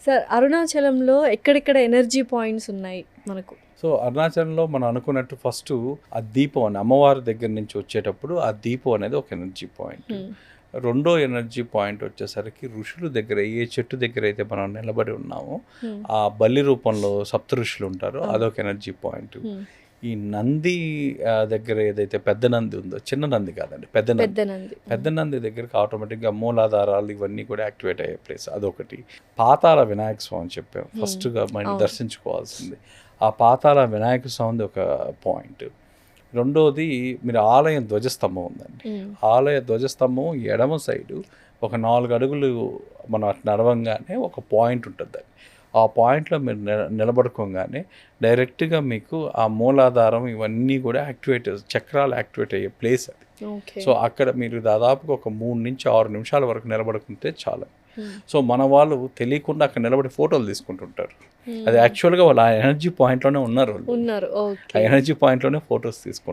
Sir అరుణాచలంలో ఎక్కడెక్కడ energy points ఉన్నాయి మనకు? సో అరుణాచలంలో మనం అనుకున్నట్టు ఫస్ట్ ఆ దీపం అని అమ్మవారి దగ్గర నుంచి వచ్చేటప్పుడు ఆ దీపం అనేది ఒక ఎనర్జీ పాయింట్. రెండో ఎనర్జీ పాయింట్ వచ్చేసరికి ఋషుల దగ్గర ఏ చెట్టు దగ్గర అయితే మనం నిలబడి ఉన్నామో ఆ బలి రూపంలో సప్త ఋషులు ఉంటారో అదొక ఎనర్జీ పాయింట్. ఈ నంది దగ్గర ఏదైతే పెద్ద నంది ఉందో, చిన్న నంది కాదండి, పెద్ద నంది దగ్గరికి ఆటోమేటిక్గా మూలాధారాలు ఇవన్నీ కూడా యాక్టివేట్ అయ్యే ప్లేస్ అదొకటి. పాతాళ వినాయక స్వామి చెప్పాం ఫస్ట్గా మనం దర్శించుకోవాల్సింది. ఆ పాతాళ వినాయక స్వామి ఒక పాయింట్. రెండోది మీరు ఆలయం ధ్వజస్తంభం ఉందండి. ఆలయ ధ్వజస్తంభం ఎడమ సైడు ఒక 4 అడుగులు మనం అటు నడవంగానే ఒక పాయింట్ ఉంటుంది. ఆ పాయింట్లో మీరు నిలబడుకోగానే డైరెక్ట్గా మీకు ఆ మూలాధారం ఇవన్నీ కూడా చక్రాలు యాక్టివేట్ అయ్యే ప్లేస్ అది. సో అక్కడ మీరు దాదాపుగా ఒక 3 నుంచి 6 నిమిషాల వరకు నిలబడుకుంటే చాలు. సో మన వాళ్ళు తెలియకుండా అక్కడ నిలబడి ఫోటోలు తీసుకుంటుంటారు. అది యాక్చువల్గా వాళ్ళు ఆ ఎనర్జీ పాయింట్లోనే ఉన్నారు. ఆ ఎనర్జీ పాయింట్లోనే ఫొటోస్ తీసుకుంటున్నారు.